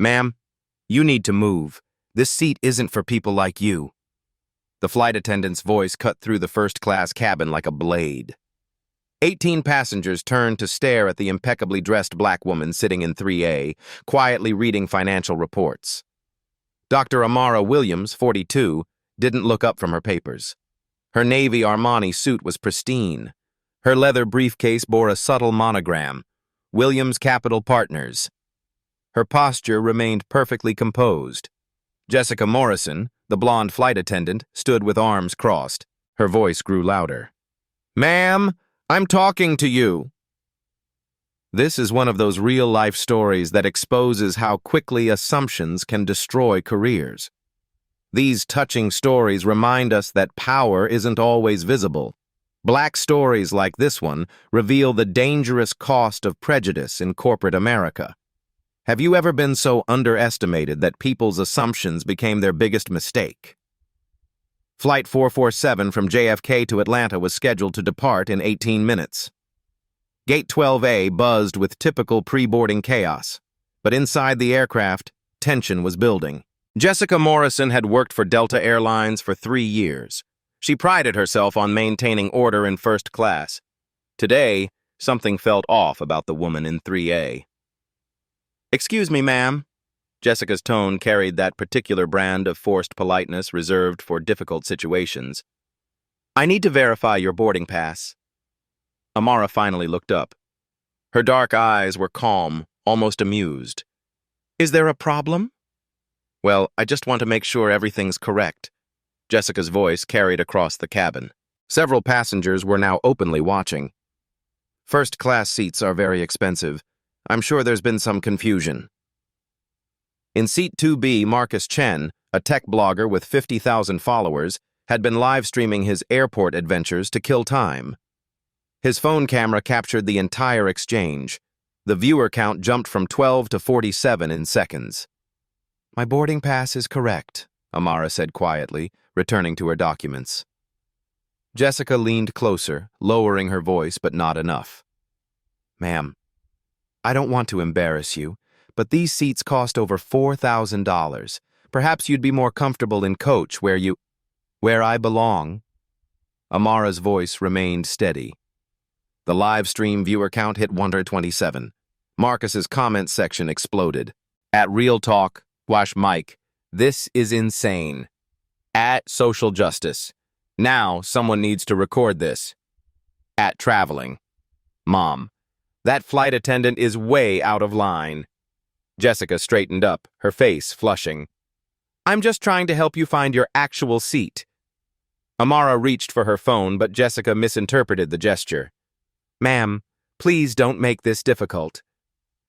Ma'am, you need to move. This seat isn't for people like you. The flight attendant's voice cut through the first-class cabin like a blade. 18 passengers turned to stare at the impeccably dressed black woman sitting in 3A, quietly reading financial reports. Dr. Amara Williams, 42, didn't look up from her papers. Her navy Armani suit was pristine. Her leather briefcase bore a subtle monogram, Williams Capital Partners. Her posture remained perfectly composed. Jessica Morrison, the blonde flight attendant, stood with arms crossed. Her voice grew louder. "Ma'am, I'm talking to you." This is one of those real-life stories that exposes how quickly assumptions can destroy careers. These touching stories remind us that power isn't always visible. Black stories like this one reveal the dangerous cost of prejudice in corporate America. Have you ever been so underestimated that people's assumptions became their biggest mistake? Flight 447 from JFK to Atlanta was scheduled to depart in 18 minutes. Gate 12A buzzed with typical pre-boarding chaos, but inside the aircraft, tension was building. Jessica Morrison had worked for Delta Airlines for 3 years. She prided herself on maintaining order in first class. Today, something felt off about the woman in 3A. "Excuse me, ma'am." Jessica's tone carried that particular brand of forced politeness reserved for difficult situations. "I need to verify your boarding pass." Amara finally looked up. Her dark eyes were calm, almost amused. "Is there a problem?" "Well, I just want to make sure everything's correct." Jessica's voice carried across the cabin. Several passengers were now openly watching. "First-class seats are very expensive. I'm sure there's been some confusion." In seat 2B, Marcus Chen, a tech blogger with 50,000 followers, had been live-streaming his airport adventures to kill time. His phone camera captured the entire exchange. The viewer count jumped from 12 to 47 in seconds. "My boarding pass is correct," Amara said quietly, returning to her documents. Jessica leaned closer, lowering her voice, but not enough. "Ma'am, I don't want to embarrass you, but these seats cost over $4,000. Perhaps you'd be more comfortable in coach where I belong." Amara's voice remained steady. The live stream viewer count hit 127. Marcus's comment section exploded. "At Real Talk, Wash Mike, this is insane. At Social Justice, now someone needs to record this. At Traveling, Mom, that flight attendant is way out of line." Jessica straightened up, her face flushing. "I'm just trying to help you find your actual seat." Amara reached for her phone, but Jessica misinterpreted the gesture. "Ma'am, please don't make this difficult.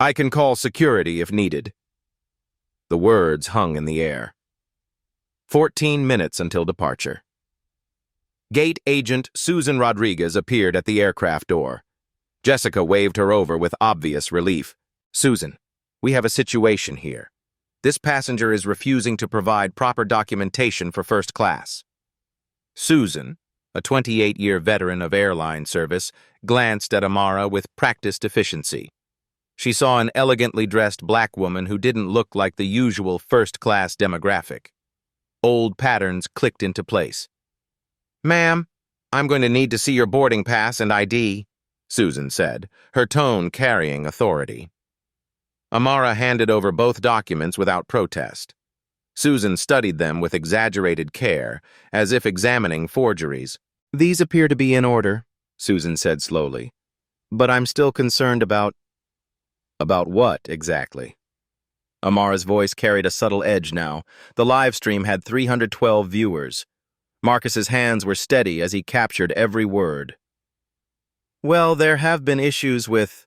I can call security if needed." The words hung in the air. 14 minutes until departure. Gate agent Susan Rodriguez appeared at the aircraft door. Jessica waved her over with obvious relief. "Susan, we have a situation here. This passenger is refusing to provide proper documentation for first class." Susan, a 28-year veteran of airline service, glanced at Amara with practiced efficiency. She saw an elegantly dressed black woman who didn't look like the usual first-class demographic. Old patterns clicked into place. "Ma'am, I'm going to need to see your boarding pass and ID," Susan said, her tone carrying authority. Amara handed over both documents without protest. Susan studied them with exaggerated care, as if examining forgeries. "These appear to be in order," Susan said slowly. "But I'm still concerned about..." "About what, exactly?" Amara's voice carried a subtle edge now. The live stream had 312 viewers. Marcus's hands were steady as he captured every word. "Well, there have been issues with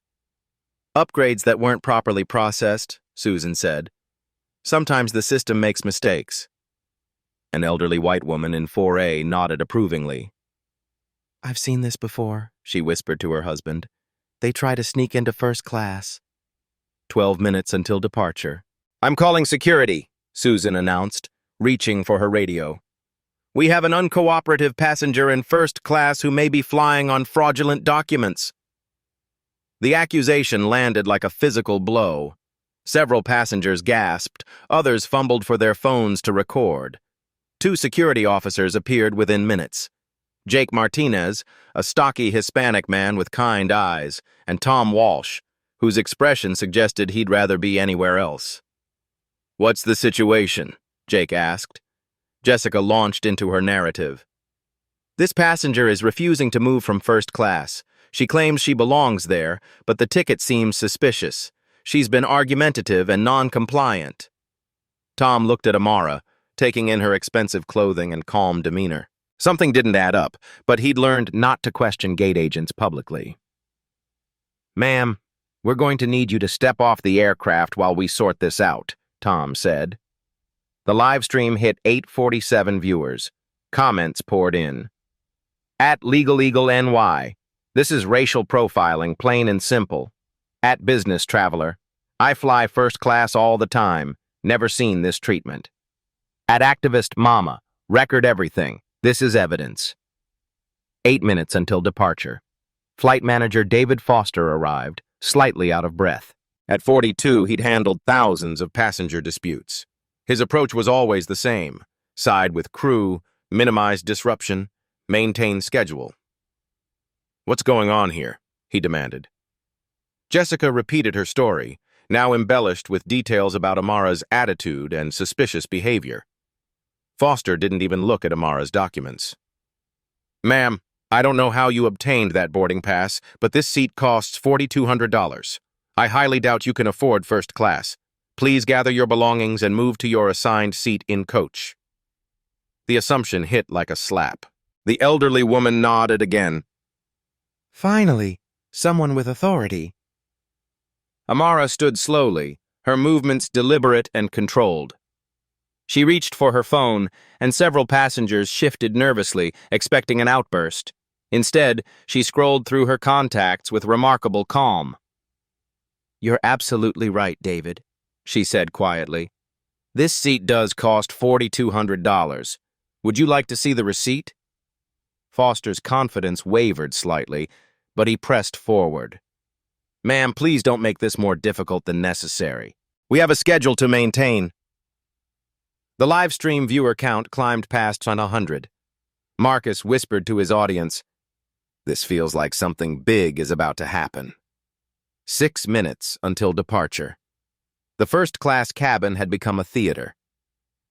upgrades that weren't properly processed," Susan said. "Sometimes the system makes mistakes." An elderly white woman in 4A nodded approvingly. "I've seen this before," she whispered to her husband. "They try to sneak into first class." 12 minutes until departure. "I'm calling security," Susan announced, reaching for her radio. "We have an uncooperative passenger in first class who may be flying on fraudulent documents." The accusation landed like a physical blow. Several passengers gasped, others fumbled for their phones to record. 2 security officers appeared within minutes. Jake Martinez, a stocky Hispanic man with kind eyes, and Tom Walsh, whose expression suggested he'd rather be anywhere else. "What's the situation?" Jake asked. Jessica launched into her narrative. "This passenger is refusing to move from first class. She claims she belongs there, but the ticket seems suspicious. She's been argumentative and non-compliant." Tom looked at Amara, taking in her expensive clothing and calm demeanor. Something didn't add up, but he'd learned not to question gate agents publicly. "Ma'am, we're going to need you to step off the aircraft while we sort this out," Tom said. The live stream hit 847 viewers. Comments poured in. "At Legal Eagle NY, this is racial profiling, plain and simple. At Business Traveler, I fly first class all the time, never seen this treatment. At Activist Mama, record everything. This is evidence." 8 minutes until departure. Flight manager David Foster arrived, slightly out of breath. At 42, he'd handled thousands of passenger disputes. His approach was always the same: side with crew, minimize disruption, maintain schedule. "What's going on here?" he demanded. Jessica repeated her story, now embellished with details about Amara's attitude and suspicious behavior. Foster didn't even look at Amara's documents. "Ma'am, I don't know how you obtained that boarding pass, but this seat costs $4,200. I highly doubt you can afford first class. Please gather your belongings and move to your assigned seat in coach." The assumption hit like a slap. The elderly woman nodded again. "Finally, someone with authority." Amara stood slowly, her movements deliberate and controlled. She reached for her phone, and several passengers shifted nervously, expecting an outburst. Instead, she scrolled through her contacts with remarkable calm. "You're absolutely right, David," she said quietly. "This seat does cost $4,200. Would you like to see the receipt?" Foster's confidence wavered slightly, but he pressed forward. "Ma'am, please don't make this more difficult than necessary. We have a schedule to maintain." The live stream viewer count climbed past 100. Marcus whispered to his audience, "This feels like something big is about to happen." 6 minutes until departure. The first-class cabin had become a theater.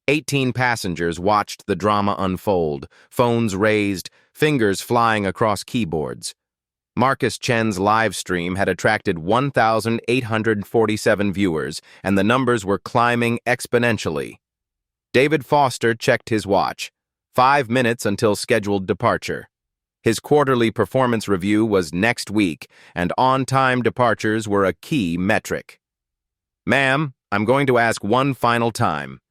18 passengers watched the drama unfold, phones raised, fingers flying across keyboards. Marcus Chen's live stream had attracted 1,847 viewers, and the numbers were climbing exponentially. David Foster checked his watch. 5 minutes until scheduled departure. His quarterly performance review was next week, and on-time departures were a key metric. "Ma'am, I'm going to ask one final time.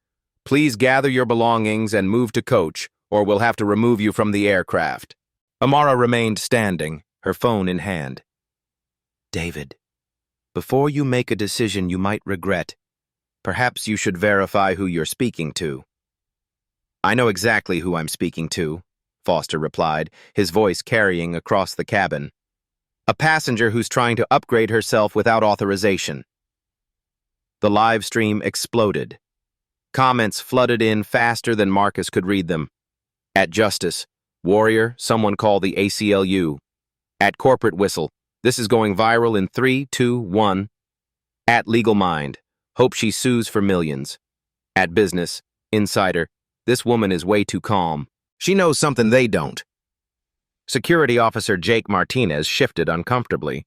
Please gather your belongings and move to coach, or we'll have to remove you from the aircraft." Amara remained standing, her phone in hand. "David, before you make a decision you might regret, perhaps you should verify who you're speaking to." "I know exactly who I'm speaking to," Foster replied, his voice carrying across the cabin. "A passenger who's trying to upgrade herself without authorization." The live stream exploded. Comments flooded in faster than Marcus could read them. At Justice, Warrior, someone call the ACLU. At Corporate Whistle, this is going viral in 3, 2, 1. At Legal Mind, hope she sues for millions. At Business, Insider, this woman is way too calm. She knows something they don't. Security Officer Jake Martinez shifted uncomfortably.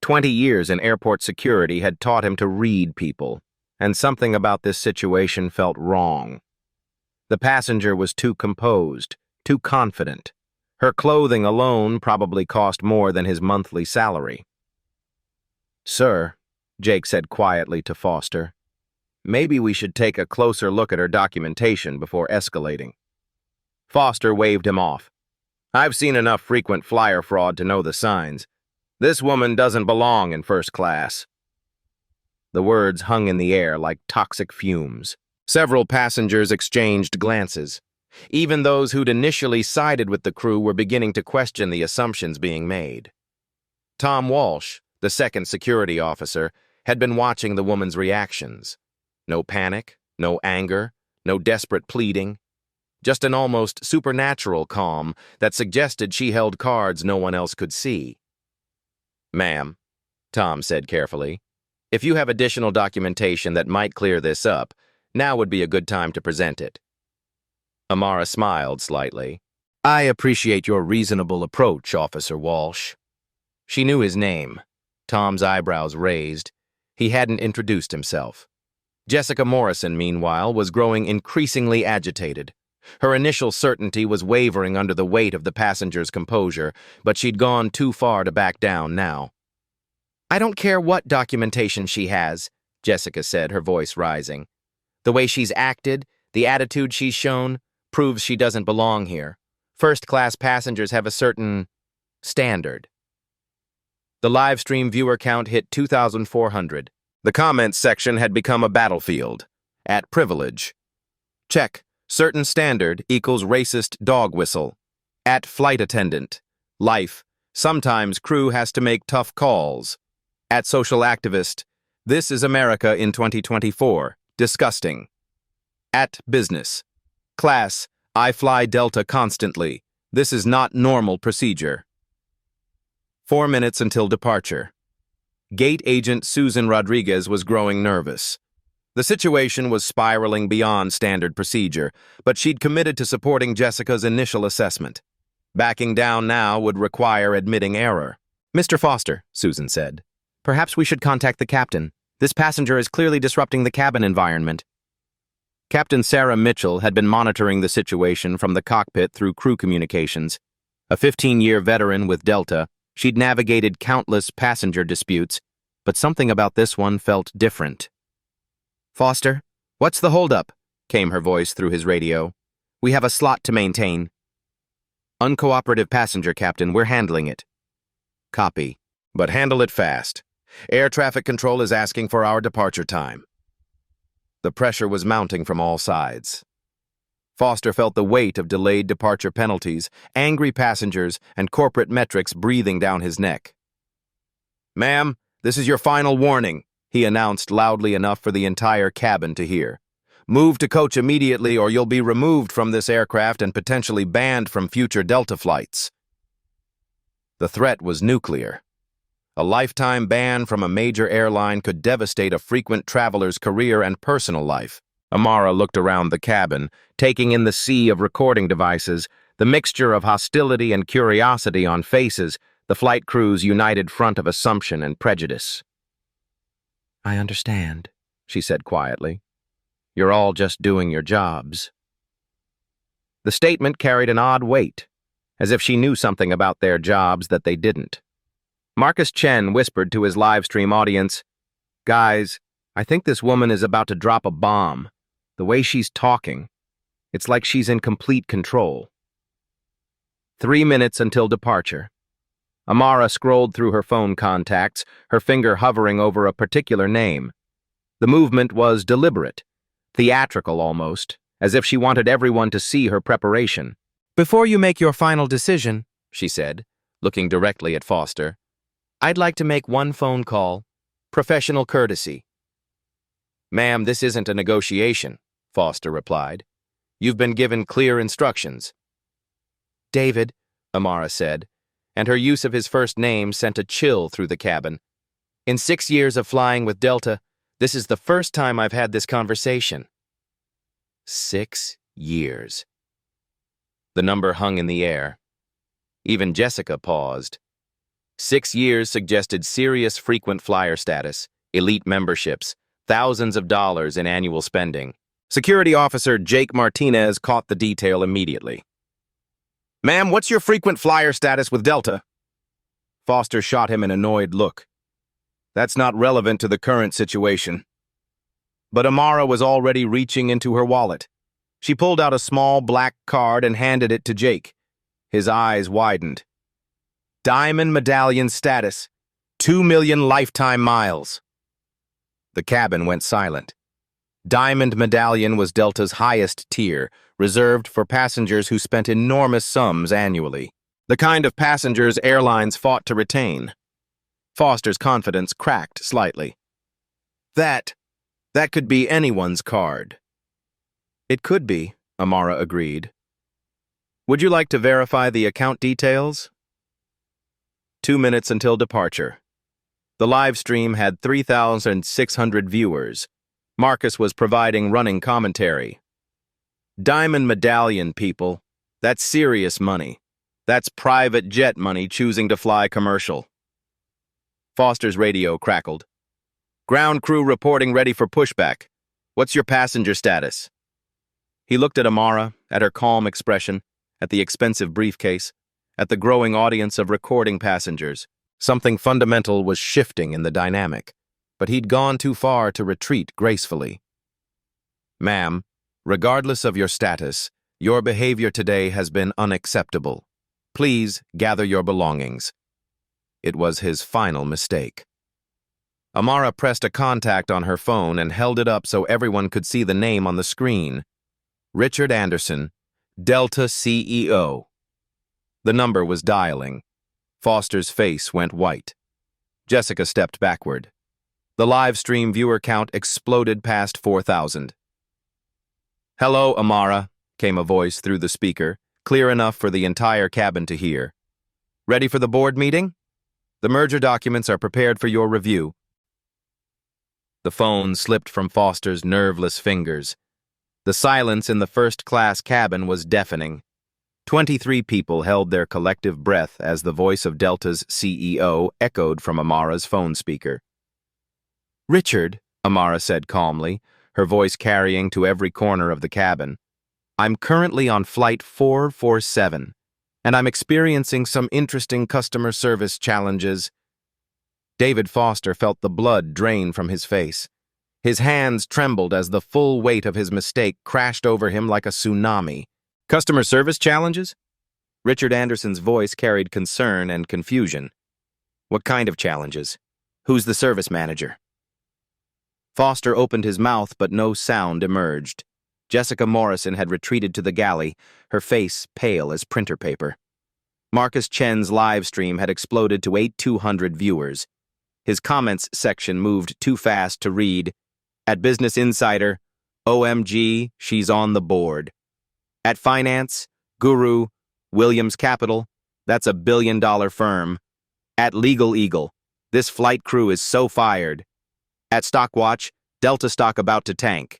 20 years in airport security had taught him to read people, and something about this situation felt wrong. The passenger was too composed, too confident. Her clothing alone probably cost more than his monthly salary. "Sir," Jake said quietly to Foster, "maybe we should take a closer look at her documentation before escalating." Foster waved him off. "I've seen enough frequent flyer fraud to know the signs. This woman doesn't belong in first class." The words hung in the air like toxic fumes. Several passengers exchanged glances. Even those who'd initially sided with the crew were beginning to question the assumptions being made. Tom Walsh, the second security officer, had been watching the woman's reactions. No panic, no anger, no desperate pleading. Just an almost supernatural calm that suggested she held cards no one else could see. "Ma'am," Tom said carefully, "if you have additional documentation that might clear this up, now would be a good time to present it." Amara smiled slightly. "I appreciate your reasonable approach, Officer Walsh." She knew his name. Tom's eyebrows raised. He hadn't introduced himself. Jessica Morrison, meanwhile, was growing increasingly agitated. Her initial certainty was wavering under the weight of the passenger's composure, but she'd gone too far to back down now. "I don't care what documentation she has," Jessica said, her voice rising. "The way she's acted, the attitude she's shown, proves she doesn't belong here. First-class passengers have a certain standard." The live stream viewer count hit 2,400. The comments section had become a battlefield. At privilege. Check. Certain standard equals racist dog whistle. At flight attendant. Life. Sometimes crew has to make tough calls. At social activist. This is America in 2024. Disgusting. At business. Class. I fly Delta constantly. This is not normal procedure. 4 minutes until departure. Gate agent Susan Rodriguez was growing nervous. The situation was spiraling beyond standard procedure, but she'd committed to supporting Jessica's initial assessment. Backing down now would require admitting error. "Mr. Foster," Susan said, "perhaps we should contact the captain. This passenger is clearly disrupting the cabin environment." Captain Sarah Mitchell had been monitoring the situation from the cockpit through crew communications. A 15-year veteran with Delta, she'd navigated countless passenger disputes, but something about this one felt different. "Foster, what's the holdup?" came her voice through his radio. "We have a slot to maintain." "Uncooperative passenger, Captain. We're handling it." "Copy. But handle it fast. Air traffic control is asking for our departure time." The pressure was mounting from all sides. Foster felt the weight of delayed departure penalties, angry passengers, and corporate metrics breathing down his neck. "Ma'am, this is your final warning," he announced loudly enough for the entire cabin to hear. "Move to coach immediately or you'll be removed from this aircraft and potentially banned from future Delta flights." The threat was nuclear. A lifetime ban from a major airline could devastate a frequent traveler's career and personal life. Amara looked around the cabin, taking in the sea of recording devices, the mixture of hostility and curiosity on faces, the flight crew's united front of assumption and prejudice. "I understand," she said quietly. "You're all just doing your jobs." The statement carried an odd weight, as if she knew something about their jobs that they didn't. Marcus Chen whispered to his livestream audience, "Guys, I think this woman is about to drop a bomb. The way she's talking, it's like she's in complete control." 3 minutes until departure. Amara scrolled through her phone contacts, her finger hovering over a particular name. The movement was deliberate, theatrical almost, as if she wanted everyone to see her preparation. "Before you make your final decision," she said, looking directly at Foster, "I'd like to make one phone call. Professional courtesy." "Ma'am, this isn't a negotiation," Foster replied. "You've been given clear instructions." "David," Amara said, and her use of his first name sent a chill through the cabin. "In 6 years of flying with Delta, this is the first time I've had this conversation." 6 years. The number hung in the air. Even Jessica paused. 6 years suggested serious frequent flyer status, elite memberships, thousands of dollars in annual spending. Security officer Jake Martinez caught the detail immediately. "Ma'am, what's your frequent flyer status with Delta?" Foster shot him an annoyed look. "That's not relevant to the current situation." But Amara was already reaching into her wallet. She pulled out a small black card and handed it to Jake. His eyes widened. "Diamond medallion status, 2 million lifetime miles." The cabin went silent. Diamond Medallion was Delta's highest tier, reserved for passengers who spent enormous sums annually. The kind of passengers airlines fought to retain. Foster's confidence cracked slightly. That could be anyone's card. It could be, Amara agreed. Would you like to verify the account details? 2 minutes until departure. The live stream had 3,600 viewers. Marcus was providing running commentary. Diamond medallion, people. That's serious money. That's private jet money choosing to fly commercial. Foster's radio crackled. Ground crew reporting ready for pushback. What's your passenger status? He looked at Amara, at her calm expression, at the expensive briefcase, at the growing audience of recording passengers. Something fundamental was shifting in the dynamic, but he'd gone too far to retreat gracefully. Ma'am, regardless of your status, your behavior today has been unacceptable. Please gather your belongings. It was his final mistake. Amara pressed a contact on her phone and held it up so everyone could see the name on the screen. Richard Anderson, Delta CEO. The number was dialing. Foster's face went white. Jessica stepped backward. The live stream viewer count exploded past 4,000. Hello, Amara, came a voice through the speaker, clear enough for the entire cabin to hear. Ready for the board meeting? The merger documents are prepared for your review. The phone slipped from Foster's nerveless fingers. The silence in the first-class cabin was deafening. 23 people held their collective breath as the voice of Delta's CEO echoed from Amara's phone speaker. Richard, Amara said calmly, her voice carrying to every corner of the cabin, I'm currently on flight 447, and I'm experiencing some interesting customer service challenges. David Foster felt the blood drain from his face. His hands trembled as the full weight of his mistake crashed over him like a tsunami. Customer service challenges? Richard Anderson's voice carried concern and confusion. What kind of challenges? Who's the service manager? Foster opened his mouth, but no sound emerged. Jessica Morrison had retreated to the galley, her face pale as printer paper. Marcus Chen's live stream had exploded to 8,200 viewers. His comments section moved too fast to read. At Business Insider, OMG, she's on the board. At Finance, Guru, Williams Capital, that's $1 billion firm. At Legal Eagle, this flight crew is so fired. At Stockwatch, Delta stock about to tank.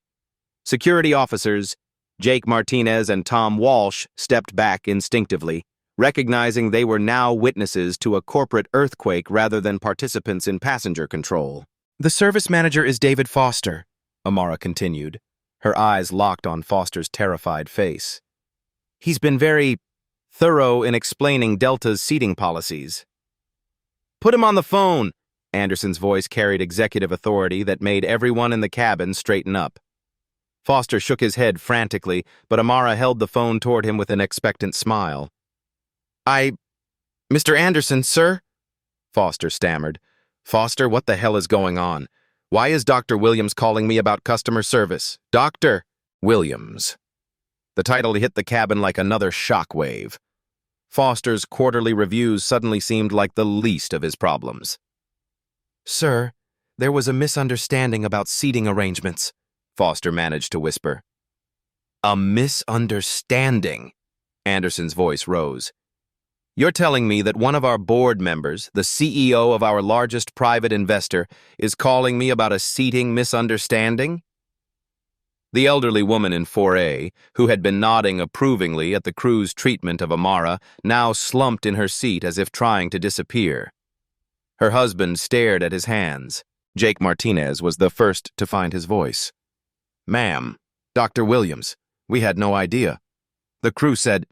Security officers, Jake Martinez and Tom Walsh, stepped back instinctively, recognizing they were now witnesses to a corporate earthquake rather than participants in passenger control. The service manager is David Foster, Amara continued, her eyes locked on Foster's terrified face. He's been very thorough in explaining Delta's seating policies. Put him on the phone, Anderson's voice carried executive authority that made everyone in the cabin straighten up. Foster shook his head frantically, but Amara held the phone toward him with an expectant smile. Mr. Anderson, sir? Foster stammered. Foster, what the hell is going on? Why is Dr. Williams calling me about customer service? Dr. Williams. The title hit the cabin like another shockwave. Foster's quarterly reviews suddenly seemed like the least of his problems. Sir, there was a misunderstanding about seating arrangements, Foster managed to whisper. A misunderstanding? Anderson's voice rose. You're telling me that one of our board members, the CEO of our largest private investor, is calling me about a seating misunderstanding? The elderly woman in 4A, who had been nodding approvingly at the crew's treatment of Amara, now slumped in her seat as if trying to disappear. Her husband stared at his hands. Jake Martinez was the first to find his voice. Ma'am, Dr. Williams, we had no idea. The crew said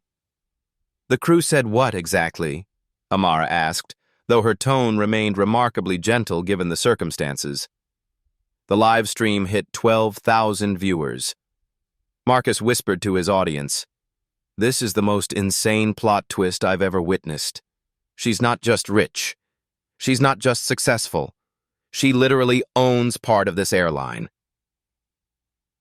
what exactly? Amara asked, though her tone remained remarkably gentle given the circumstances. The live stream hit 12,000 viewers. Marcus whispered to his audience, This is the most insane plot twist I've ever witnessed. She's not just rich. She's not just successful. She literally owns part of this airline.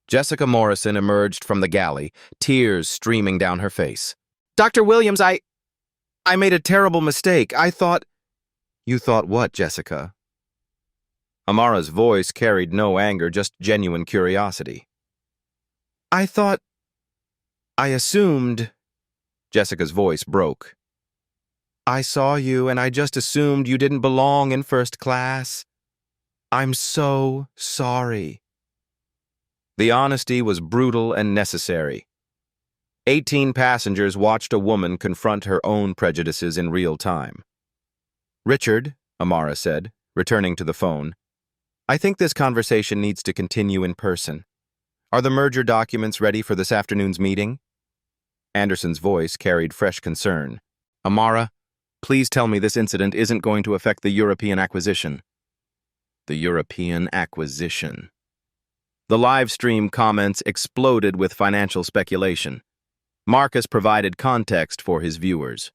Jessica Morrison emerged from the galley, tears streaming down her face. Dr. Williams, I made a terrible mistake. I thought... You thought what, Jessica? Amara's voice carried no anger, just genuine curiosity. I assumed, Jessica's voice broke. I saw you and I just assumed you didn't belong in first class. I'm so sorry. The honesty was brutal and necessary. 18 passengers watched a woman confront her own prejudices in real time. "Richard," Amara said, returning to the phone, "I think this conversation needs to continue in person. Are the merger documents ready for this afternoon's meeting?" Anderson's voice carried fresh concern. "Amara, please tell me this incident isn't going to affect the European acquisition." The European acquisition. The live stream comments exploded with financial speculation. Marcus provided context for his viewers.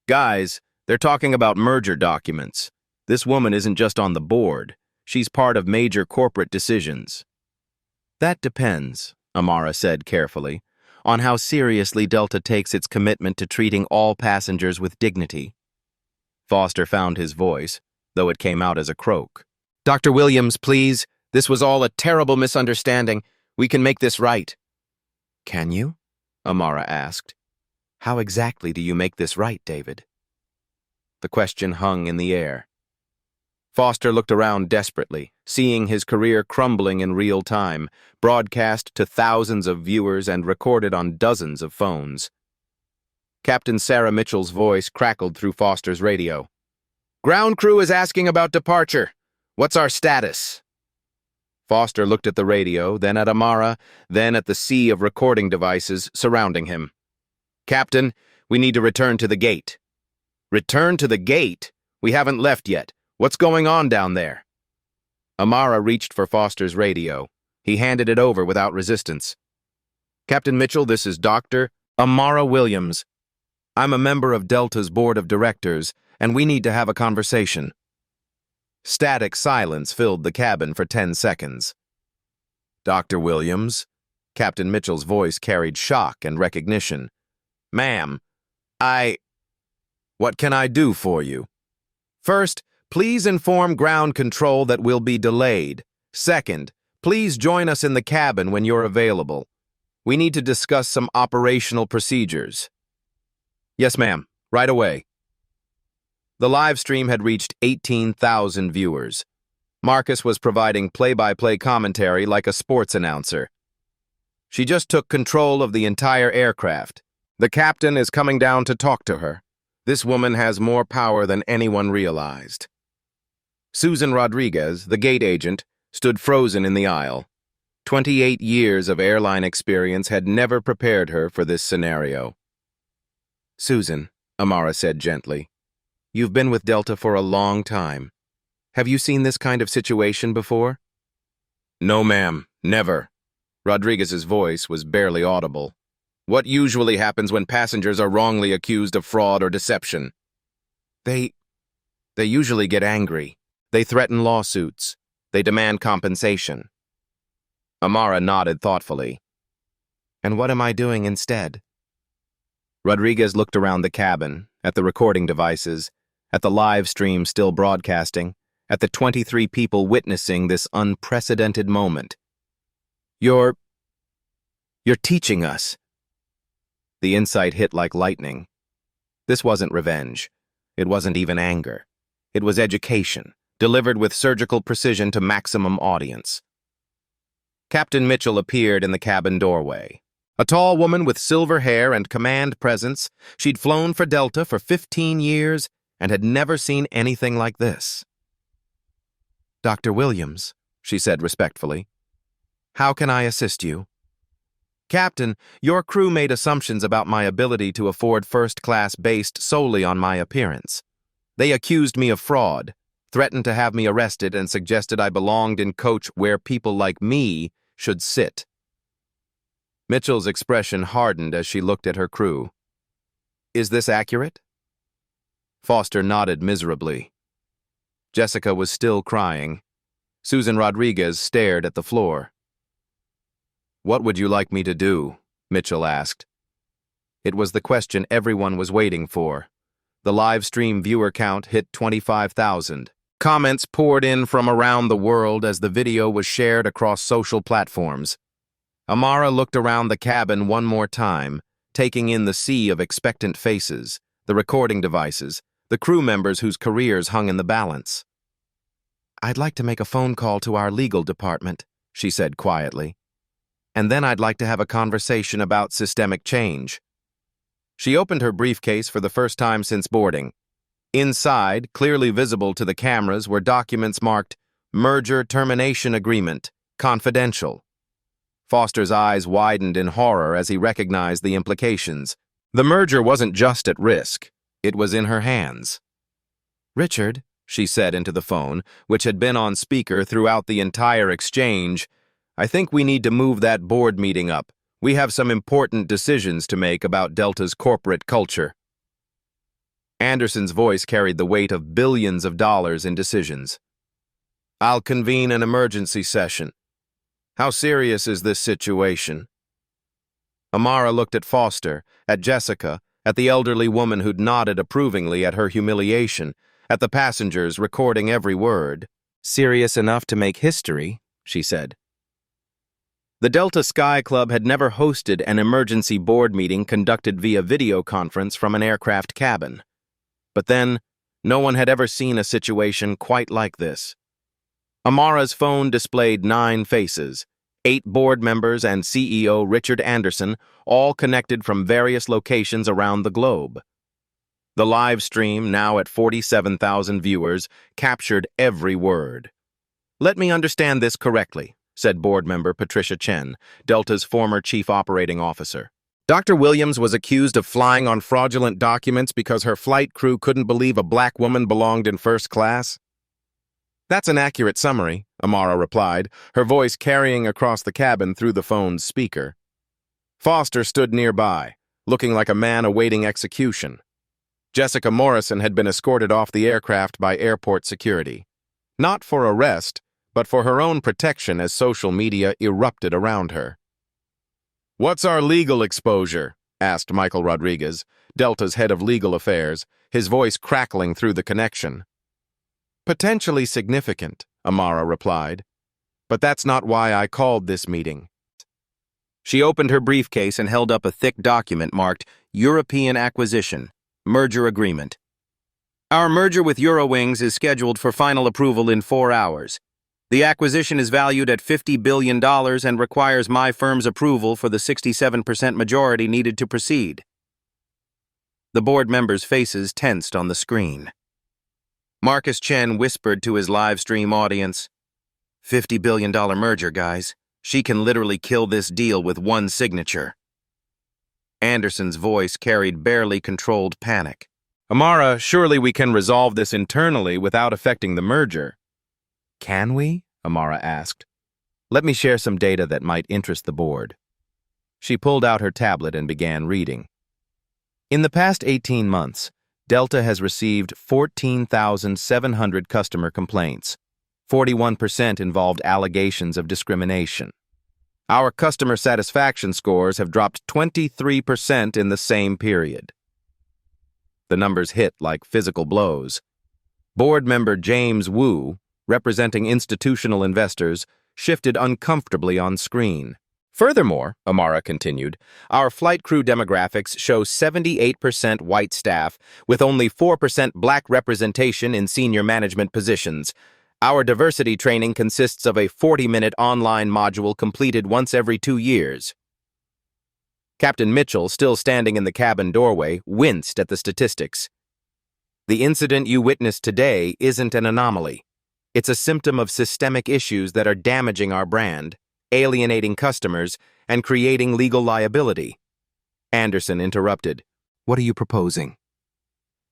"Guys, they're talking about merger documents. This woman isn't just on the board. She's part of major corporate decisions." "That depends," Amara said carefully, "on how seriously Delta takes its commitment to treating all passengers with dignity." Foster found his voice, though it came out as a croak. "Dr. Williams, please. This was all a terrible misunderstanding. We can make this right." "Can you?" Amara asked. "How exactly do you make this right, David?" The question hung in the air. Foster looked around desperately, seeing his career crumbling in real time, broadcast to thousands of viewers and recorded on dozens of phones. Captain Sarah Mitchell's voice crackled through Foster's radio. "Ground crew is asking about departure. What's our status?" Foster looked at the radio, then at Amara, then at the sea of recording devices surrounding him. "Captain, we need to return to the gate." "Return to the gate? We haven't left yet. What's going on down there?" Amara reached for Foster's radio. He handed it over without resistance. "Captain Mitchell, this is Dr. Amara Williams. I'm a member of Delta's board of directors, and we need to have a conversation." Static silence filled the cabin for 10 seconds. "Dr. Williams?" Captain Mitchell's voice carried shock and recognition. "Ma'am, what can I do for you? First, please inform ground control that we'll be delayed. Second, please join us in the cabin when you're available. We need to discuss some operational procedures." "Yes, ma'am. Right away." The live stream had reached 18,000 viewers. Marcus was providing play-by-play commentary like a sports announcer. "She just took control of the entire aircraft. The captain is coming down to talk to her. This woman has more power than anyone realized." Susan Rodriguez, the gate agent, stood frozen in the aisle. 28 years of airline experience had never prepared her for this scenario. "Susan," Amara said gently, "you've been with Delta for a long time. Have you seen this kind of situation before?" "No, ma'am, never." Rodriguez's voice was barely audible. "What usually happens when passengers are wrongly accused of fraud or deception?" They usually get angry. They threaten lawsuits. They demand compensation." Amara nodded thoughtfully. "And what am I doing instead?" Rodriguez looked around the cabin, at the recording devices, at the live stream still broadcasting, at the 23 people witnessing this unprecedented moment. You're teaching us." The insight hit like lightning. This wasn't revenge. It wasn't even anger. It was education, delivered with surgical precision to maximum audience. Captain Mitchell appeared in the cabin doorway. A tall woman with silver hair and command presence, she'd flown for Delta for 15 years and had never seen anything like this. "Dr. Williams," she said respectfully, "how can I assist you?" "Captain, your crew made assumptions about my ability to afford first class based solely on my appearance. They accused me of fraud, threatened to have me arrested, and suggested I belonged in coach where people like me should sit." Mitchell's expression hardened as she looked at her crew. "Is this accurate?" Foster nodded miserably. Jessica was still crying. Susan Rodriguez stared at the floor. "What would you like me to do?" Mitchell asked. It was the question everyone was waiting for. The live stream viewer count hit 25,000. Comments poured in from around the world as the video was shared across social platforms. Amara looked around the cabin one more time, taking in the sea of expectant faces, the recording devices, the crew members whose careers hung in the balance. "I'd like to make a phone call to our legal department," she said quietly. "And then I'd like to have a conversation about systemic change." She opened her briefcase for the first time since boarding. Inside, clearly visible to the cameras, were documents marked Merger Termination Agreement, Confidential. Foster's eyes widened in horror as he recognized the implications. The merger wasn't just at risk. It was in her hands. "Richard," she said into the phone, which had been on speaker throughout the entire exchange, "I think we need to move that board meeting up. We have some important decisions to make about Delta's corporate culture." Anderson's voice carried the weight of billions of dollars in decisions. "I'll convene an emergency session. How serious is this situation?" Amara looked at Foster, at Jessica, at the elderly woman who'd nodded approvingly at her humiliation, at the passengers recording every word. "Serious enough to make history," she said. The Delta Sky Club had never hosted an emergency board meeting conducted via video conference from an aircraft cabin. But then, no one had ever seen a situation quite like this. Amara's phone displayed 9 faces, 8 board members and CEO Richard Anderson, all connected from various locations around the globe. The live stream, now at 47,000 viewers, captured every word. "Let me understand this correctly," said board member Patricia Chen, Delta's former chief operating officer. "Dr. Williams was accused of flying on fraudulent documents because her flight crew couldn't believe a black woman belonged in first class?" "That's an accurate summary," Amara replied, her voice carrying across the cabin through the phone's speaker. Foster stood nearby, looking like a man awaiting execution. Jessica Morrison had been escorted off the aircraft by airport security. Not for arrest, but for her own protection as social media erupted around her. "What's our legal exposure?" asked Michael Rodriguez, Delta's head of legal affairs, his voice crackling through the connection. "Potentially significant," Amara replied. "But that's not why I called this meeting." She opened her briefcase and held up a thick document marked European Acquisition, Merger Agreement. "Our merger with Eurowings is scheduled for final approval in 4 hours. The acquisition is valued at $50 billion and requires my firm's approval for the 67% majority needed to proceed." The board members' faces tensed on the screen. Marcus Chen whispered to his live stream audience, $50 billion merger, guys. She can literally kill this deal with one signature." Anderson's voice carried barely controlled panic. "Amara, surely we can resolve this internally without affecting the merger." "Can we?" Amara asked. "Let me share some data that might interest the board." She pulled out her tablet and began reading. In the past 18 months, Delta has received 14,700 customer complaints. 41% involved allegations of discrimination. Our customer satisfaction scores have dropped 23% in the same period. The numbers hit like physical blows. Board member James Wu, representing institutional investors, shifted uncomfortably on screen. "Furthermore," Amara continued, "our flight crew demographics show 78% white staff, with only 4% black representation in senior management positions. Our diversity training consists of a 40-minute online module completed once every 2 years." Captain Mitchell, still standing in the cabin doorway, winced at the statistics. "The incident you witnessed today isn't an anomaly. It's a symptom of systemic issues that are damaging our brand, alienating customers, and creating legal liability." Anderson interrupted. "What are you proposing?"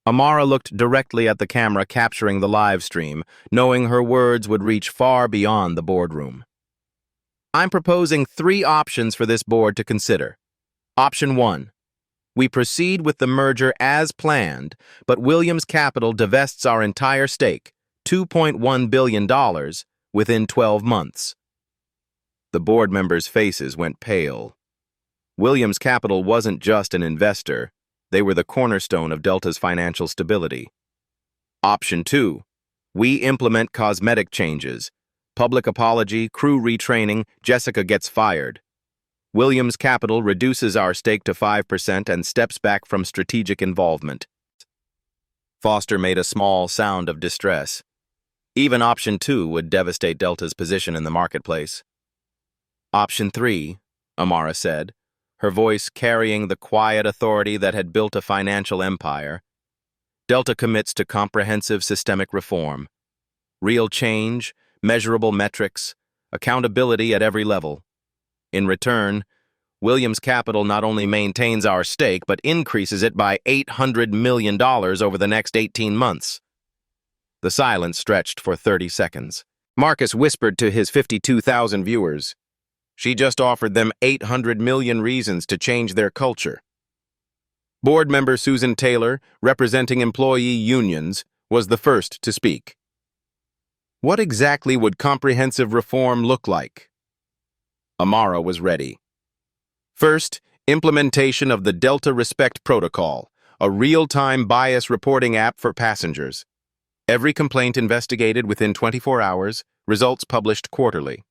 Amara looked directly at the camera capturing the live stream, knowing her words would reach far beyond the boardroom. "I'm proposing 3 options for this board to consider. Option 1. We proceed with the merger as planned, but Williams Capital divests our entire stake, $2.1 billion, within 12 months. The board members' faces went pale. Williams Capital wasn't just an investor. They were the cornerstone of Delta's financial stability. Option 2. We implement cosmetic changes. Public apology, crew retraining, Jessica gets fired. Williams Capital reduces our stake to 5% and steps back from strategic involvement. Foster made a small sound of distress. Even option 2 would devastate Delta's position in the marketplace. Option 3, Amara said, her voice carrying the quiet authority that had built a financial empire. Delta commits to comprehensive systemic reform. Real change, measurable metrics, accountability at every level. In return, Williams Capital not only maintains our stake, but increases it by $800 million over the next 18 months. The silence stretched for 30 seconds. Marcus whispered to his 52,000 viewers. She just offered them 800 million reasons to change their culture. Board member Susan Taylor, representing employee unions, was the first to speak. What exactly would comprehensive reform look like? Amara was ready. First, implementation of the Delta Respect Protocol, a real-time bias reporting app for passengers. Every complaint investigated within 24 hours, results published quarterly.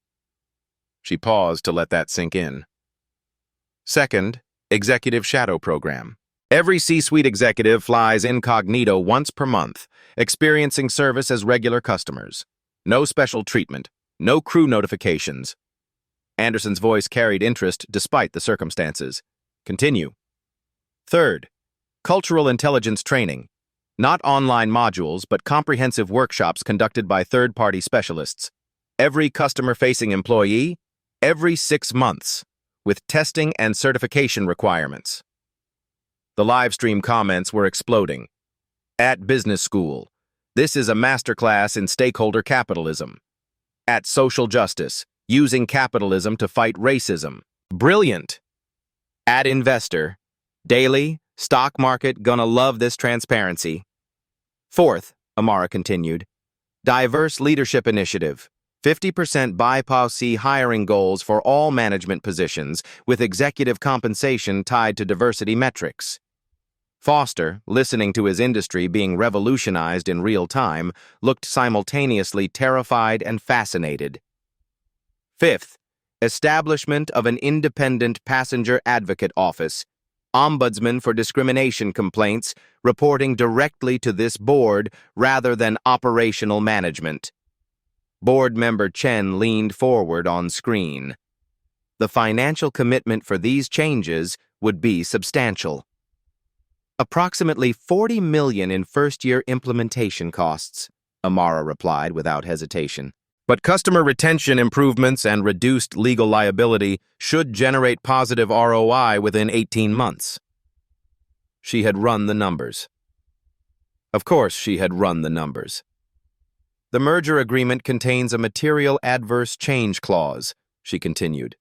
She paused to let that sink in. Second, Executive Shadow Program. Every C-suite executive flies incognito once per month, experiencing service as regular customers. No special treatment, no crew notifications. Anderson's voice carried interest despite the circumstances. Continue. Third, cultural intelligence training. Not online modules, but comprehensive workshops conducted by third-party specialists. Every customer-facing employee, every 6 months, with testing and certification requirements. The live stream comments were exploding. At Business School, this is a masterclass in stakeholder capitalism. At Social Justice, using capitalism to fight racism. Brilliant. At Investor, daily, stock market gonna love this transparency. Fourth, Amara continued, diverse leadership initiative. 50% BIPOC hiring goals for all management positions with executive compensation tied to diversity metrics. Foster, listening to his industry being revolutionized in real time, looked simultaneously terrified and fascinated. Fifth, establishment of an independent passenger advocate office, ombudsman for discrimination complaints, reporting directly to this board rather than operational management. Board member Chen leaned forward on screen. The financial commitment for these changes would be substantial. Approximately $40 million in first-year implementation costs, Amara replied without hesitation. But customer retention improvements and reduced legal liability should generate positive ROI within 18 months. She had run the numbers. Of course, she had run the numbers. The merger agreement contains a material adverse change clause, she continued.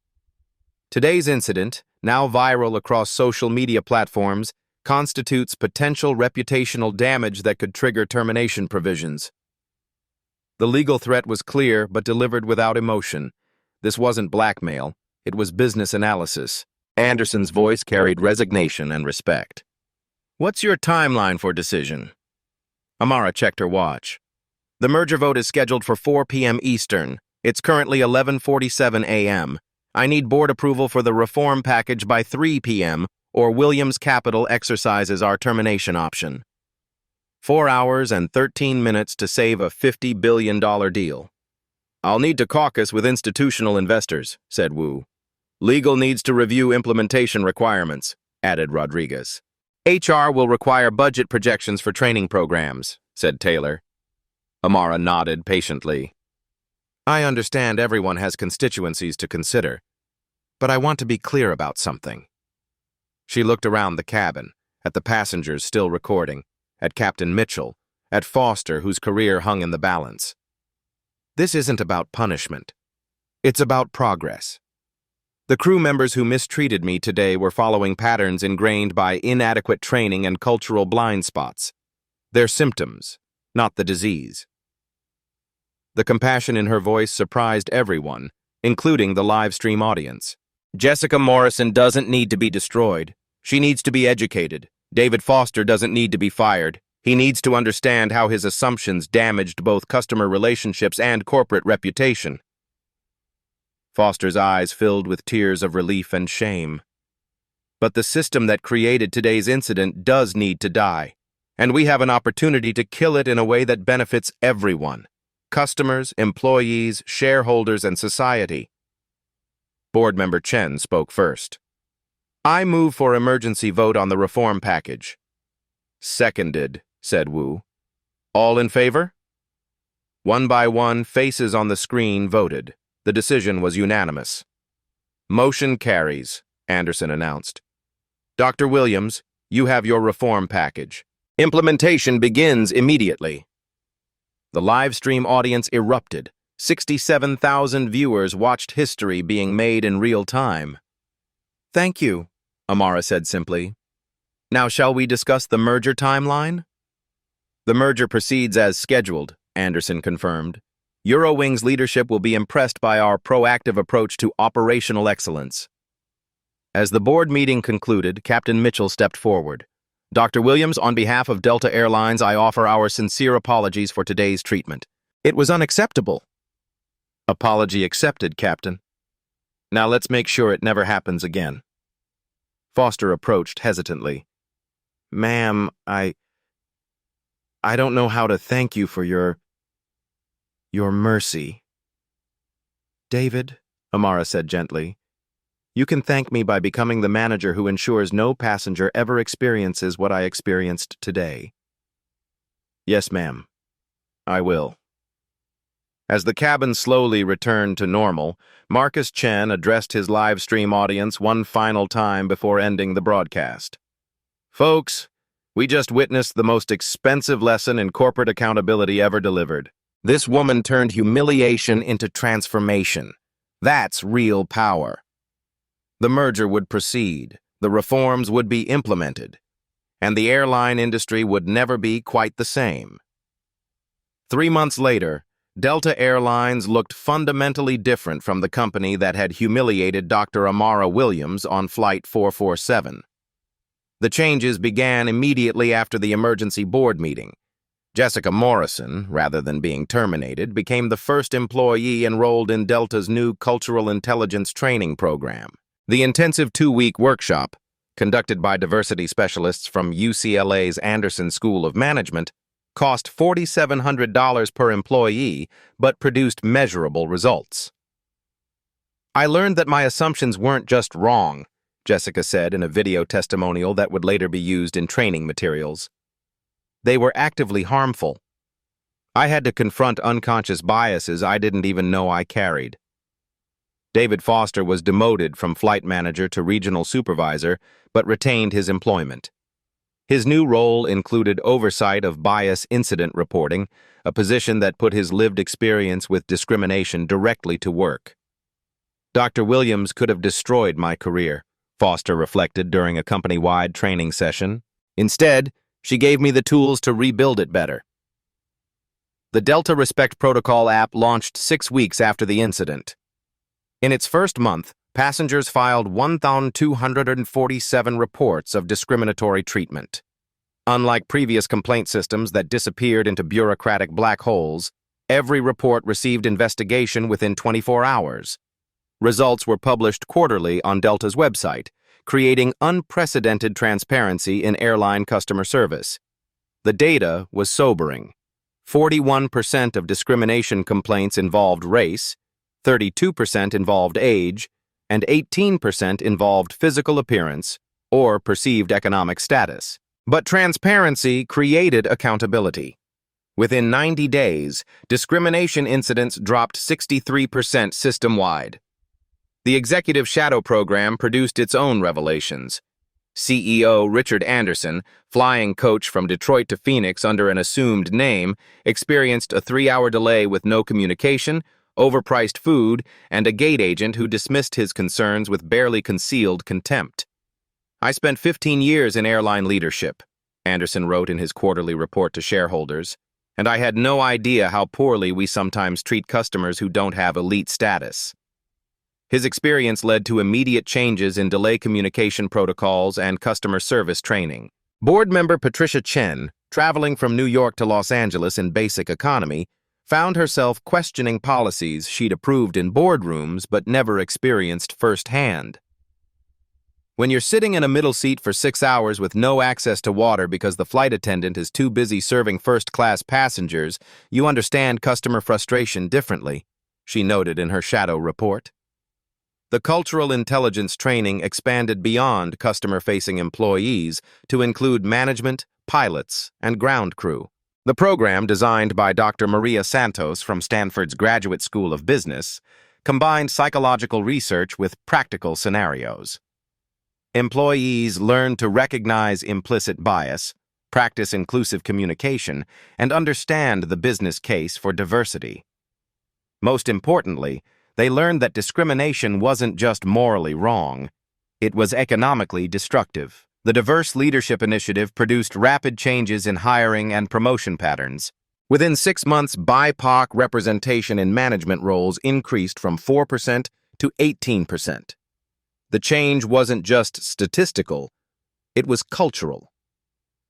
Today's incident, now viral across social media platforms, constitutes potential reputational damage that could trigger termination provisions. The legal threat was clear but delivered without emotion. This wasn't blackmail, it was business analysis. Anderson's voice carried resignation and respect. What's your timeline for decision? Amara checked her watch. The merger vote is scheduled for 4 p.m. Eastern. It's currently 11:47 a.m. I need board approval for the reform package by 3 p.m. or Williams Capital exercises our termination option. 4 hours and 13 minutes to save a $50 billion deal. I'll need to caucus with institutional investors, said Wu. Legal needs to review implementation requirements, added Rodriguez. HR will require budget projections for training programs, said Taylor. Amara nodded patiently. I understand everyone has constituencies to consider, but I want to be clear about something. She looked around the cabin, at the passengers still recording, at Captain Mitchell, at Foster, whose career hung in the balance. This isn't about punishment. It's about progress. The crew members who mistreated me today were following patterns ingrained by inadequate training and cultural blind spots. They're symptoms, not the disease. The compassion in her voice surprised everyone, including the live stream audience. Jessica Morrison doesn't need to be destroyed. She needs to be educated. David Foster doesn't need to be fired. He needs to understand how his assumptions damaged both customer relationships and corporate reputation. Foster's eyes filled with tears of relief and shame. But the system that created today's incident does need to die, and we have an opportunity to kill it in a way that benefits everyone: customers, employees, shareholders, and society. Board member Chen spoke first. I move for emergency vote on the reform package. Seconded, said Wu. All in favor? One by one, faces on the screen voted. The decision was unanimous. Motion carries, Anderson announced. Dr. Williams, you have your reform package. Implementation begins immediately. The live stream audience erupted. 67,000 viewers watched history being made in real time. Thank you, Amara said simply. Now shall we discuss the merger timeline? The merger proceeds as scheduled, Anderson confirmed. Eurowing's leadership will be impressed by our proactive approach to operational excellence. As the board meeting concluded, Captain Mitchell stepped forward. Dr. Williams, on behalf of Delta Airlines, I offer our sincere apologies for today's treatment. It was unacceptable. Apology accepted, Captain. Now let's make sure it never happens again. Foster approached hesitantly. Ma'am, I don't know how to thank you for your mercy. David, Amara said gently, you can thank me by becoming the manager who ensures no passenger ever experiences what I experienced today. Yes, ma'am. I will. As the cabin slowly returned to normal, Marcus Chen addressed his live stream audience one final time before ending the broadcast. Folks, we just witnessed the most expensive lesson in corporate accountability ever delivered. This woman turned humiliation into transformation. That's real power. The merger would proceed, the reforms would be implemented, and the airline industry would never be quite the same. 3 months later, Delta Airlines looked fundamentally different from the company that had humiliated Dr. Amara Williams on Flight 447. The changes began immediately after the emergency board meeting. Jessica Morrison, rather than being terminated, became the first employee enrolled in Delta's new Cultural Intelligence Training Program. The intensive 2-week workshop, conducted by diversity specialists from UCLA's Anderson School of Management, cost $4,700 per employee, but produced measurable results. I learned that my assumptions weren't just wrong, Jessica said in a video testimonial that would later be used in training materials. They were actively harmful. I had to confront unconscious biases I didn't even know I carried. David Foster was demoted from flight manager to regional supervisor, but retained his employment. His new role included oversight of bias incident reporting, a position that put his lived experience with discrimination directly to work. Dr. Williams could have destroyed my career, Foster reflected during a company-wide training session. Instead, she gave me the tools to rebuild it better. The Delta Respect Protocol app launched 6 weeks after the incident. In its first month, passengers filed 1,247 reports of discriminatory treatment. Unlike previous complaint systems that disappeared into bureaucratic black holes, every report received investigation within 24 hours. Results were published quarterly on Delta's website, creating unprecedented transparency in airline customer service. The data was sobering. 41% of discrimination complaints involved race, 32% involved age, and 18% involved physical appearance or perceived economic status. But transparency created accountability. Within 90 days, discrimination incidents dropped 63% system-wide. The Executive Shadow Program produced its own revelations. CEO Richard Anderson, flying coach from Detroit to Phoenix under an assumed name, experienced a 3-hour delay with no communication, overpriced food, and a gate agent who dismissed his concerns with barely concealed contempt. I spent 15 years in airline leadership, Anderson wrote in his quarterly report to shareholders, and I had no idea how poorly we sometimes treat customers who don't have elite status. His experience led to immediate changes in delay communication protocols and customer service training. Board member Patricia Chen, traveling from New York to Los Angeles in basic economy, found herself questioning policies she'd approved in boardrooms but never experienced firsthand. When you're sitting in a middle seat for 6 hours with no access to water because the flight attendant is too busy serving first-class passengers, you understand customer frustration differently, she noted in her shadow report. The cultural intelligence training expanded beyond customer-facing employees to include management, pilots, and ground crew. The program, designed by Dr. Maria Santos from Stanford's Graduate School of Business, combined psychological research with practical scenarios. Employees learned to recognize implicit bias, practice inclusive communication, and understand the business case for diversity. Most importantly, they learned that discrimination wasn't just morally wrong, it was economically destructive. The Diverse Leadership Initiative produced rapid changes in hiring and promotion patterns. Within 6 months, BIPOC representation in management roles increased from 4% to 18%. The change wasn't just statistical, it was cultural.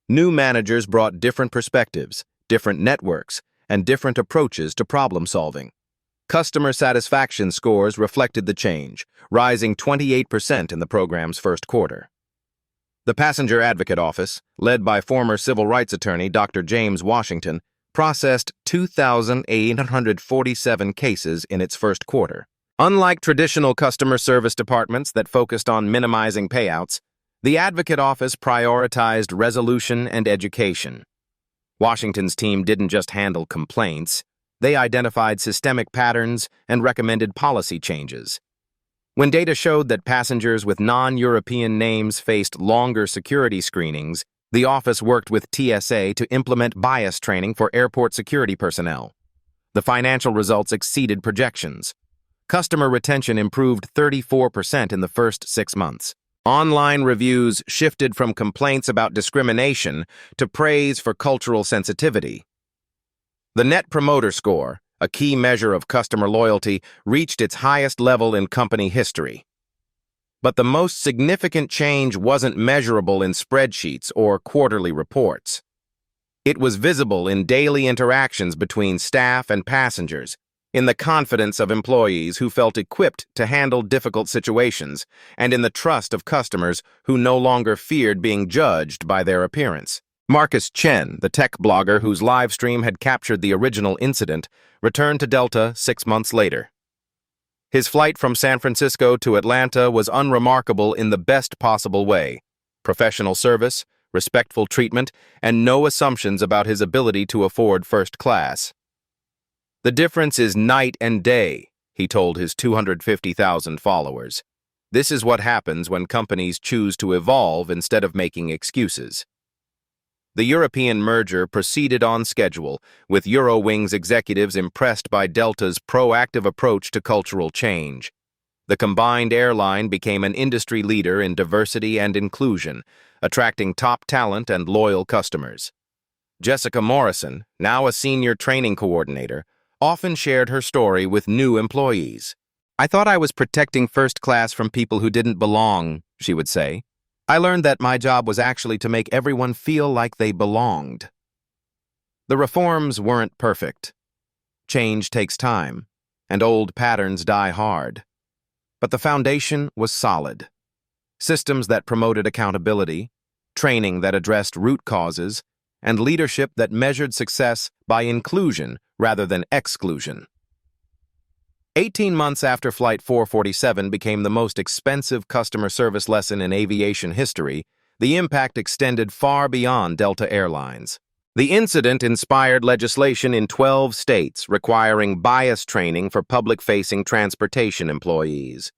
New managers brought different perspectives, different networks, and different approaches to problem solving. Customer satisfaction scores reflected the change, rising 28% in the program's first quarter. The Passenger Advocate Office, led by former civil rights attorney Dr. James Washington, processed 2,847 cases in its first quarter. Unlike traditional customer service departments that focused on minimizing payouts, the Advocate Office prioritized resolution and education. Washington's team didn't just handle complaints, they identified systemic patterns and recommended policy changes. When data showed that passengers with non-European names faced longer security screenings, the office worked with TSA to implement bias training for airport security personnel. The financial results exceeded projections. Customer retention improved 34% in the first 6 months. Online reviews shifted from complaints about discrimination to praise for cultural sensitivity. The Net Promoter Score, a key measure of customer loyalty, reached its highest level in company history. But the most significant change wasn't measurable in spreadsheets or quarterly reports. It was visible in daily interactions between staff and passengers, in the confidence of employees who felt equipped to handle difficult situations, and in the trust of customers who no longer feared being judged by their appearance. Marcus Chen, the tech blogger whose live stream had captured the original incident, returned to Delta 6 months later. His flight from San Francisco to Atlanta was unremarkable in the best possible way: professional service, respectful treatment, and no assumptions about his ability to afford first class. "The difference is night and day," he told his 250,000 followers. "This is what happens when companies choose to evolve instead of making excuses." The European merger proceeded on schedule, with Eurowings executives impressed by Delta's proactive approach to cultural change. The combined airline became an industry leader in diversity and inclusion, attracting top talent and loyal customers. Jessica Morrison, now a senior training coordinator, often shared her story with new employees. "I thought I was protecting first class from people who didn't belong," she would say. "I learned that my job was actually to make everyone feel like they belonged." The reforms weren't perfect. Change takes time, and old patterns die hard. But the foundation was solid. Systems that promoted accountability, training that addressed root causes, and leadership that measured success by inclusion rather than exclusion. 18 months after Flight 447 became the most expensive customer service lesson in aviation history, the impact extended far beyond Delta Airlines. The incident inspired legislation in 12 states requiring bias training for public-facing transportation employees.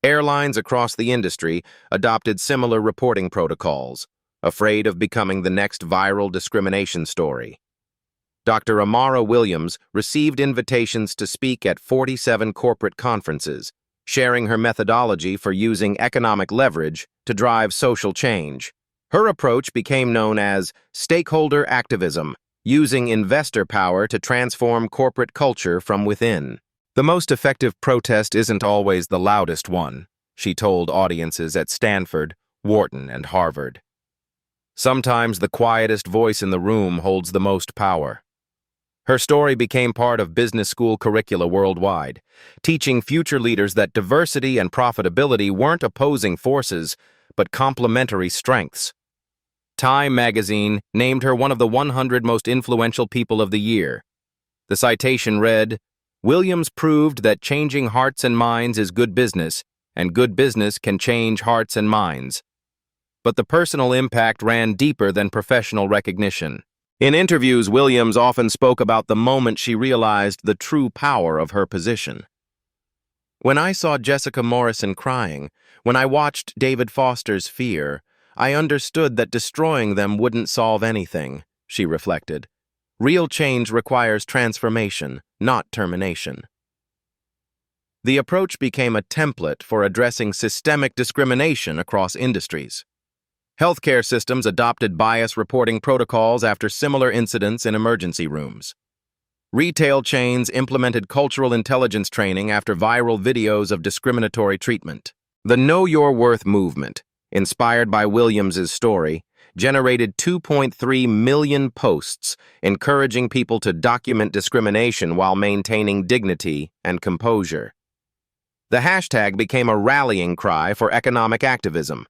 Airlines across the industry adopted similar reporting protocols, afraid of becoming the next viral discrimination story. Dr. Amara Williams received invitations to speak at 47 corporate conferences, sharing her methodology for using economic leverage to drive social change. Her approach became known as stakeholder activism, using investor power to transform corporate culture from within. "The most effective protest isn't always the loudest one," she told audiences at Stanford, Wharton, and Harvard. Sometimes the quietest voice in the room holds the most power. Her story became part of business school curricula worldwide, teaching future leaders that diversity and profitability weren't opposing forces, but complementary strengths. Time magazine named her one of the 100 most influential people of the year. The citation read, "Williams proved that changing hearts and minds is good business, and good business can change hearts and minds." But the personal impact ran deeper than professional recognition. In interviews, Williams often spoke about the moment she realized the true power of her position. "When I saw Jessica Morrison crying, when I watched David Foster's fear, I understood that destroying them wouldn't solve anything," she reflected. "Real change requires transformation, not termination." The approach became a template for addressing systemic discrimination across industries. Healthcare systems adopted bias reporting protocols after similar incidents in emergency rooms. Retail chains implemented cultural intelligence training after viral videos of discriminatory treatment. The Know Your Worth movement, inspired by Williams's story, generated 2.3 million posts, encouraging people to document discrimination while maintaining dignity and composure. The hashtag became a rallying cry for economic activism.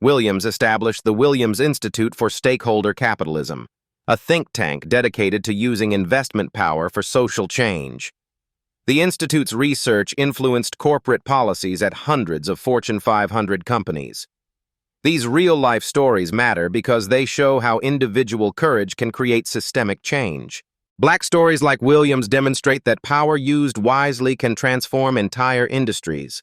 Williams established the Williams Institute for Stakeholder Capitalism, a think tank dedicated to using investment power for social change. The Institute's research influenced corporate policies at hundreds of Fortune 500 companies. These real-life stories matter because they show how individual courage can create systemic change. Black stories like Williams demonstrate that power used wisely can transform entire industries.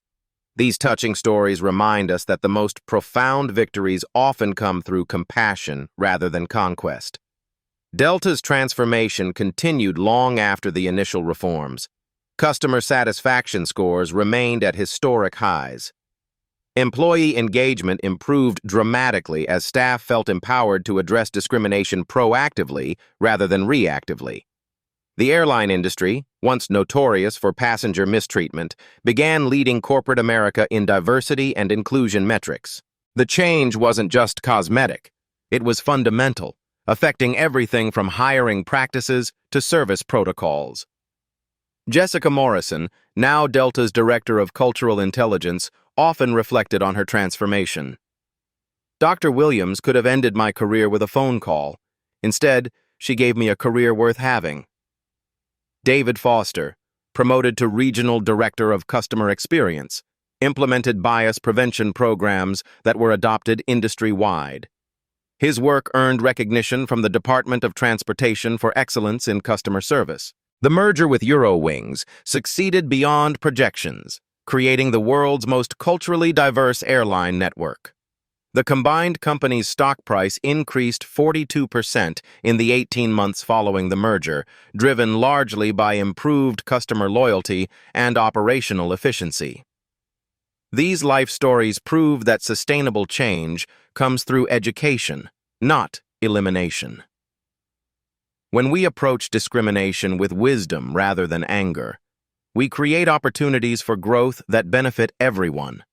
These touching stories remind us that the most profound victories often come through compassion rather than conquest. Delta's transformation continued long after the initial reforms. Customer satisfaction scores remained at historic highs. Employee engagement improved dramatically as staff felt empowered to address discrimination proactively rather than reactively. The airline industry, once notorious for passenger mistreatment, began leading corporate America in diversity and inclusion metrics. The change wasn't just cosmetic. It was fundamental, affecting everything from hiring practices to service protocols. Jessica Morrison, now Delta's Director of Cultural Intelligence, often reflected on her transformation. "Dr. Williams could have ended my career with a phone call. Instead, she gave me a career worth having." David Foster, promoted to Regional Director of Customer Experience, implemented bias prevention programs that were adopted industry-wide. His work earned recognition from the Department of Transportation for excellence in customer service. The merger with Eurowings succeeded beyond projections, creating the world's most culturally diverse airline network. The combined company's stock price increased 42% in the 18 months following the merger, driven largely by improved customer loyalty and operational efficiency. These life stories prove that sustainable change comes through education, not elimination. When we approach discrimination with wisdom rather than anger, we create opportunities for growth that benefit everyone.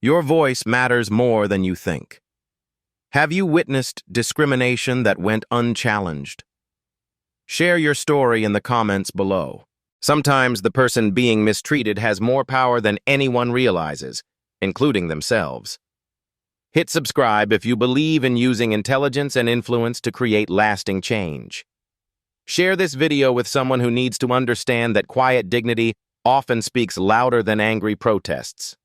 Your voice matters more than you think. Have you witnessed discrimination that went unchallenged? Share your story in the comments below. Sometimes the person being mistreated has more power than anyone realizes, including themselves. Hit subscribe if you believe in using intelligence and influence to create lasting change. Share this video with someone who needs to understand that quiet dignity often speaks louder than angry protests.